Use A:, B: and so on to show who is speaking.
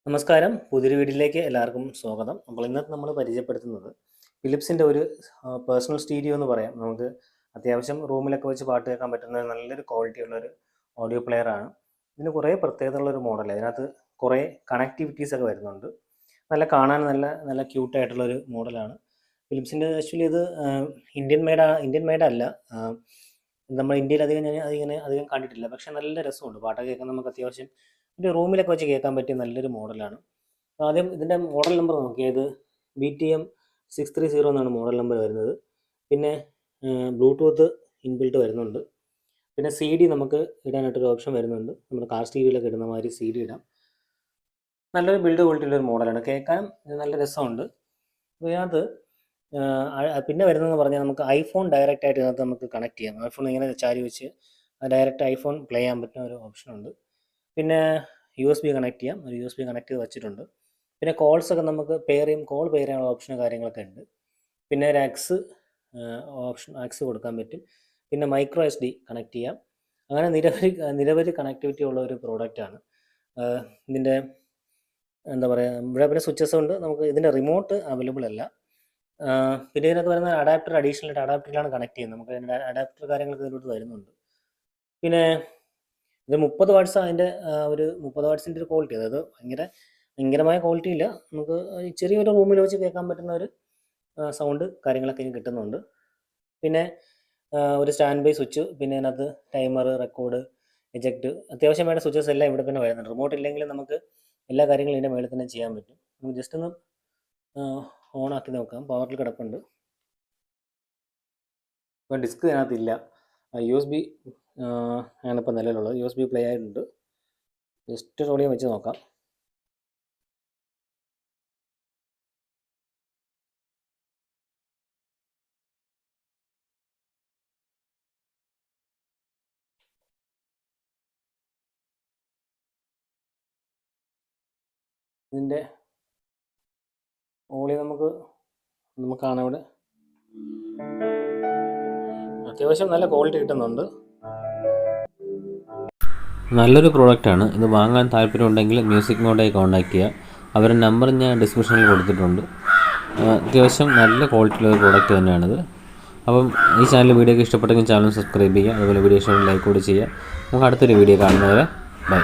A: നമസ്കാരം. പുതിയൊരു വീഡിയോയിലേക്ക് എല്ലാവർക്കും സ്വാഗതം. അപ്പോൾ ഇന്നത്തെ നമ്മൾ പരിചയപ്പെടുത്തുന്നത് ഫിലിപ്സിൻ്റെ ഒരു പേഴ്സണൽ സ്റ്റീരിയോ എന്ന് പറയാം. നമുക്ക് അത്യാവശ്യം റൂമിലൊക്കെ വെച്ച് പാട്ട് കേൾക്കാൻ പറ്റുന്ന നല്ലൊരു ക്വാളിറ്റി ഉള്ളൊരു ഓഡിയോ പ്ലെയറാണ്. ഇതിന് കുറേ പ്രത്യേകതയുള്ളൊരു മോഡലാണ്. ഇതിനകത്ത് കുറേ കണക്ടിവിറ്റീസ് ഒക്കെ വരുന്നുണ്ട്. നല്ല കാണാൻ നല്ല നല്ല ക്യൂട്ടായിട്ടുള്ളൊരു മോഡലാണ്. ഫിലിപ്സിൻ്റെ ആക്ച്വലി ഇത് ഇന്ത്യൻ മെയ്ഡ് അല്ല. നമ്മൾ ഇന്ത്യയിൽ അധികം കണ്ടിട്ടില്ല. പക്ഷേ നല്ല രസമുണ്ട് പാട്ടൊക്കെ കേൾക്കാൻ. നമുക്ക് അത്യാവശ്യം ഒരു റൂമിലൊക്കെ വെച്ച് കേൾക്കാൻ പറ്റിയ നല്ലൊരു മോഡലാണ്. ആദ്യം ഇതിൻ്റെ മോഡൽ നമ്പർ നോക്കിയത് BTM 630 എന്നാണ് മോഡൽ നമ്പർ വരുന്നത്. പിന്നെ ബ്ലൂടൂത്ത് ഇൻബിൽട്ട് വരുന്നുണ്ട്. പിന്നെ CD നമുക്ക് ഇടാനായിട്ടൊരു ഓപ്ഷൻ വരുന്നുണ്ട്. നമ്മുടെ കാർ സ്റ്റീരിയോയിലൊക്കെ ഇടുന്ന മാതിരി CD ഇടാം. നല്ലൊരു ബിൽഡ് ക്വാളിറ്റി ഉള്ളൊരു മോഡലാണ്. കേൾക്കാനും നല്ല രസമുണ്ട്. ഇതിനകത്ത് പിന്നെ വരുന്നതെന്ന് പറഞ്ഞാൽ നമുക്ക് ഐഫോൺ ഡയറക്റ്റ് ആയിട്ട് ഇതിനകത്ത് നമുക്ക് കണക്ട് ചെയ്യാം. ഐഫോൺ ഇങ്ങനെ ചാരി വെച്ച് ഡയറക്റ്റ് ഐഫോൺ പ്ലേ ചെയ്യാൻ പറ്റുന്ന ഒരു ഓപ്ഷനുണ്ട്. പിന്നെ USB കണക്ട് ചെയ്യാം. ഒരു USB കണക്ട് ചെയ്ത് വെച്ചിട്ടുണ്ട്. പിന്നെ കോൾസൊക്കെ നമുക്ക് കോൾ പെയർ ചെയ്യാനുള്ള ഓപ്ഷനും കാര്യങ്ങളൊക്കെ ഉണ്ട്. പിന്നെ ഒരു ആക്സ് കൊടുക്കാൻ പറ്റും. പിന്നെ മൈക്രോ SD കണക്ട് ചെയ്യാം. അങ്ങനെ നിരവധി കണക്ടിവിറ്റി ഉള്ള ഒരു പ്രോഡക്റ്റാണ്. ഇതിൻ്റെ എന്താ പറയുക, ഇവിടെ പിന്നെ സ്വിച്ചസ് ഉണ്ട്. നമുക്ക് ഇതിൻ്റെ റിമോട്ട് അവൈലബിൾ അല്ല. പിന്നെ ഇതിനകത്ത് വരുന്ന അഡീഷണൽ അഡാപ്റ്ററിലാണ് കണക്ട് ചെയ്യുന്നത്. നമുക്ക് അതിൻ്റെ അഡാപ്റ്റർ കാര്യങ്ങളൊക്കെ ഇതിലോട്ട് വരുന്നുണ്ട്. പിന്നെ ഇത് 30 വാട്ട്സ്. അതിൻ്റെ ഒരു 30 വാട്ട്സിൻ്റെ ഒരു ക്വാളിറ്റി, അതായത് ഭയങ്കരമായ ക്വാളിറ്റി ഇല്ല. നമുക്ക് ചെറിയൊരു റൂമിൽ വെച്ച് കേൾക്കാൻ പറ്റുന്ന ഒരു സൗണ്ട് കാര്യങ്ങളൊക്കെ ഇനി കിട്ടുന്നുണ്ട്. പിന്നെ ഒരു സ്റ്റാൻഡ് ബൈ സ്വിച്ച്, പിന്നെ അതിനകത്ത് ടൈമർ, റെക്കോർഡ്, എജക്റ്റ്, അത്യാവശ്യം വേണ്ട സ്വിച്ചസ് എല്ലാം ഇവിടെ തന്നെ വരുന്നുണ്ട്. റിമോട്ട് ഇല്ലെങ്കിൽ നമുക്ക് എല്ലാ കാര്യങ്ങളും ഇതിൻ്റെ മേളിൽ തന്നെ ചെയ്യാൻ പറ്റും. നമുക്ക് ജസ്റ്റ് ഒന്ന് ഓൺ ആക്കി നോക്കാം. പവറിൽ കിടപ്പുണ്ട്. ഇപ്പം ഡിസ്ക് ഇതിനകത്തില്ല. USB ആണിപ്പോൾ നിലവിലുള്ളത്. USB പ്ലേ ആയിട്ടുണ്ട്. ജസ്റ്റ് ഓഡിയോ വെച്ച് നോക്കാം. ഇതിൻ്റെ ഓഡിയോ നമുക്ക് കാണാം. ഇവിടെ അത്യാവശ്യം നല്ല ക്വാളിറ്റി കിട്ടുന്നുണ്ട്.
B: നല്ലൊരു പ്രോഡക്റ്റാണ്. ഇത് വാങ്ങാൻ താല്പര്യമുണ്ടെങ്കിൽ മ്യൂസിക് മോഡായി കോൺടാക്ട് ചെയ്യുക. അവരുടെ നമ്പർ ഞാൻ ഡിസ്ക്രിപ്ഷനിൽ കൊടുത്തിട്ടുണ്ട്. അത്യാവശ്യം നല്ല ക്വാളിറ്റിയുള്ള ഒരു പ്രോഡക്റ്റ് തന്നെയാണിത്. അപ്പം ഈ വീഡിയോക്ക് ഇഷ്ടപ്പെട്ടെങ്കിൽ ചാനൽ സബ്സ്ക്രൈബ് ചെയ്യുക. അതുപോലെ വീഡിയോ ഇഷ്ടമെങ്കിൽ ലൈക്ക് കൂടി ചെയ്യുക. നമുക്ക് അടുത്തൊരു വീഡിയോ കാണുന്നവരെ ബൈ.